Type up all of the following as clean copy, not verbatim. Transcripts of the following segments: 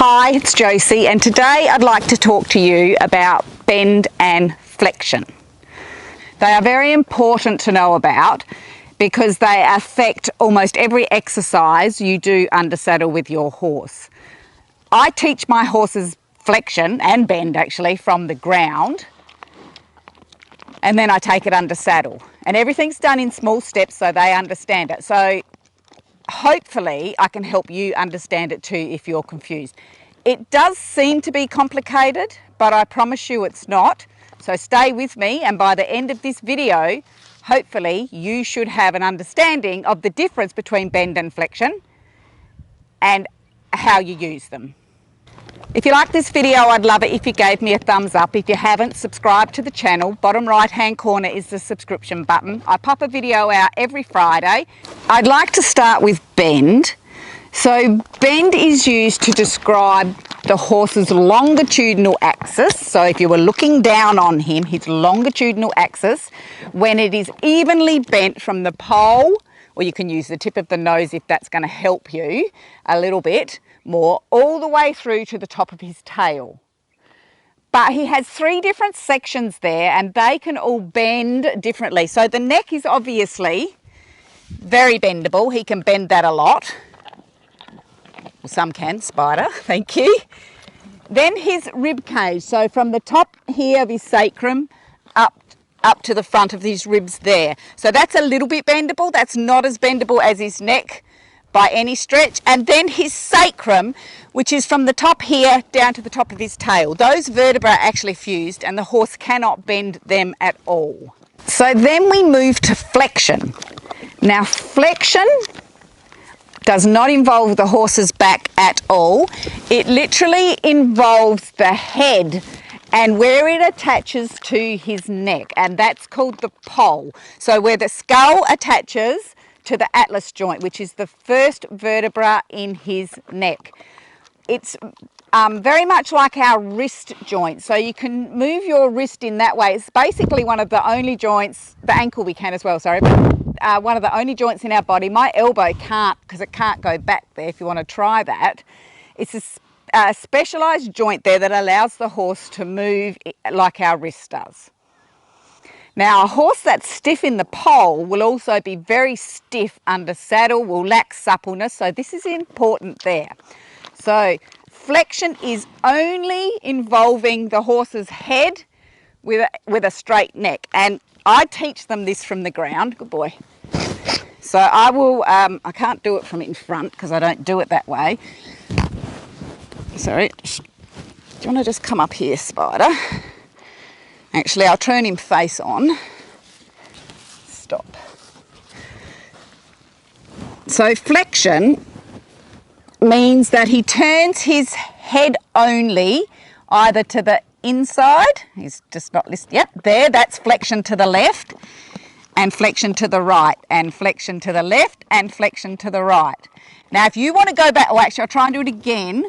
Hi, it's Josie, and today I'd like to talk to you about bend and flexion. They are very important to know about because they affect almost every exercise you do under saddle with your horse. I teach my horses flexion and bend actually from the ground, and then I take it under saddle, and everything's done in small steps so they understand it. So hopefully I can help you understand it too if you're confused. It does seem to be complicated, but I promise you it's not. So stay with me, and by the end of this video, hopefully you should have an understanding of the difference between bend and flexion and how you use them. If you like this video, I'd love it if you gave me a thumbs up. If you haven't, subscribe to the channel. Bottom right hand corner is the subscription button. I pop a video out every Friday. I'd like to start with bend. So bend is used to describe the horse's longitudinal axis. So if you were looking down on him, his longitudinal axis, when it is evenly bent from the pole, or you can use the tip of the nose if that's going to help you a little bit more, all the way through to the top of his tail. But he has three different sections there, and they can all bend differently. So the neck is obviously very bendable. He can bend that a lot. Well, some can, Spider, thank you. Then his rib cage, so from the top here of his sacrum up to the front of his ribs there. So that's a little bit bendable. That's not as bendable as his neck by any stretch. And then his sacrum, which is from the top here down to the top of his tail. Those vertebrae are actually fused and the horse cannot bend them at all. So then we move to flexion. Now flexion does not involve the horse's back at all. It literally involves the head and where it attaches to his neck, and that's called the poll. So where the skull attaches to the atlas joint, which is the first vertebra in his neck. It's very much like our wrist joint, so you can move your wrist in that way. It's basically one of the only joints, the ankle we can as well, sorry, but one of the only joints in our body. My elbow can't, because it can't go back there if you want to try that. It's a specialised joint there that allows the horse to move like our wrist does. Now, a horse that's stiff in the poll will also be very stiff under saddle, will lack suppleness, so this is important there. So flexion is only involving the horse's head with a straight neck, and I teach them this from the ground. Good boy. So I will, I can't do it from in front because I don't do it that way. Sorry, do you want to just come up here, Spider? Actually, I'll turn him face on. Stop. So flexion means that he turns his head only either to the inside, he's just not listening, yep, there, that's flexion to the left, and flexion to the right, and flexion to the left, and flexion to the right. Now, if you want to go back, oh, actually, I'll try and do it again.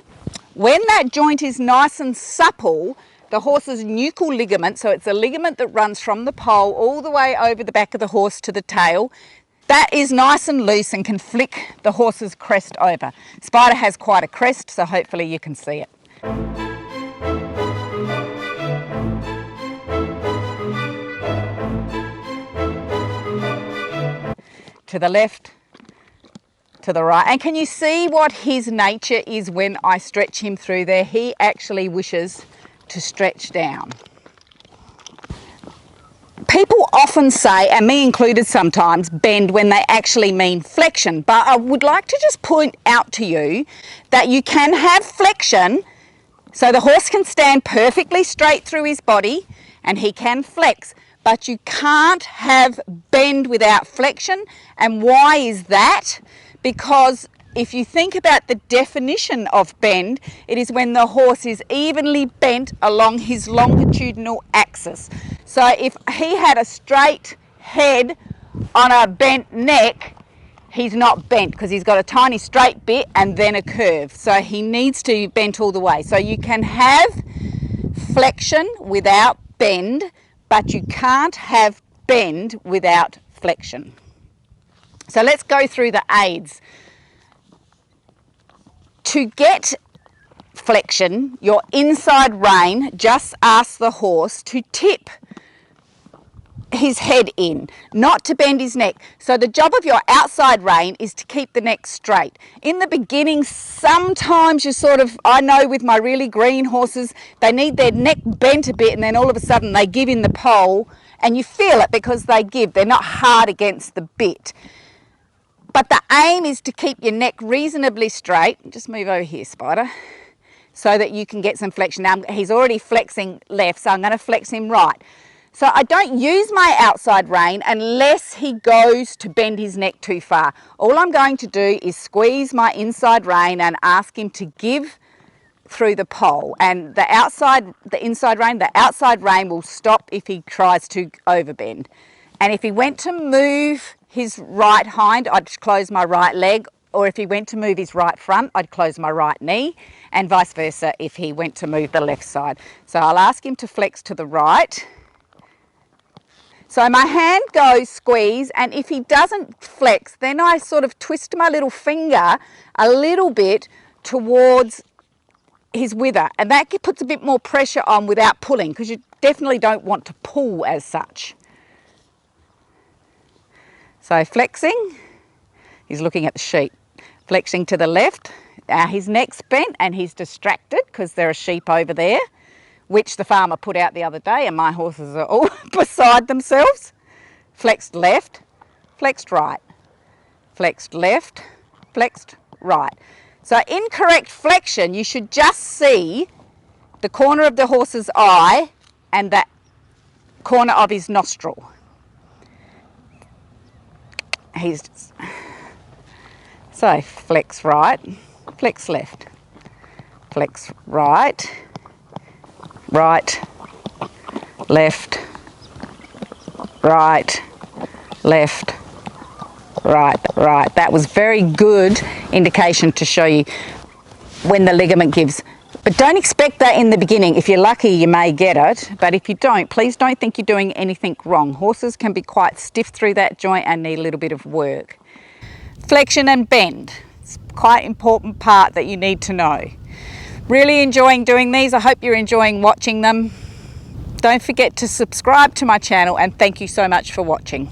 When that joint is nice and supple, the horse's nuchal ligament, so it's a ligament that runs from the poll all the way over the back of the horse to the tail, that is nice and loose and can flick the horse's crest over. Spider has quite a crest, so hopefully you can see it. To the left, to the right. And can you see what his nature is when I stretch him through there? He actually wishes to stretch down. People often say, and me included sometimes, bend when they actually mean flexion, but I would like to just point out to you that you can have flexion, so the horse can stand perfectly straight through his body and he can flex, but you can't have bend without flexion. And why is that? Because if you think about the definition of bend, it is when the horse is evenly bent along his longitudinal axis. So if he had a straight head on a bent neck, he's not bent because he's got a tiny straight bit and then a curve. So he needs to be bent all the way. So you can have flexion without bend, but you can't have bend without flexion. So let's go through the aids. To get flexion, your inside rein just asks the horse to tip his head in, not to bend his neck. So the job of your outside rein is to keep the neck straight. In the beginning, sometimes you sort of, I know with my really green horses, they need their neck bent a bit and then all of a sudden they give in the pole, and you feel it because they give. They're not hard against the bit. But the aim is to keep your neck reasonably straight. Just move over here, Spider, so that you can get some flexion. Now he's already flexing left, so I'm going to flex him right. So I don't use my outside rein unless he goes to bend his neck too far. All I'm going to do is squeeze my inside rein and ask him to give through the pole. And the outside rein will stop if he tries to overbend. And if he went to move his right hind, I'd close my right leg, or if he went to move his right front, I'd close my right knee, and vice versa if he went to move the left side. So I'll ask him to flex to the right. So my hand goes squeeze, and if he doesn't flex, then I sort of twist my little finger a little bit towards his wither, and that puts a bit more pressure on without pulling, because you definitely don't want to pull as such. So flexing, he's looking at the sheep. Flexing to the left, his neck's bent and he's distracted because there are sheep over there, which the farmer put out the other day, and my horses are all beside themselves. Flexed left, flexed right, flexed left, flexed right. So incorrect flexion, you should just see the corner of the horse's eye and the corner of his nostril. So flex right, flex left, flex right, right, left, right, left, right, right. That was very good indication to show you when the ligament gives. But don't expect that in the beginning. If you're lucky, you may get it. But if you don't, please don't think you're doing anything wrong. Horses can be quite stiff through that joint and need a little bit of work. Flexion and bend. It's quite an important part that you need to know. Really enjoying doing these. I hope you're enjoying watching them. Don't forget to subscribe to my channel, and thank you so much for watching.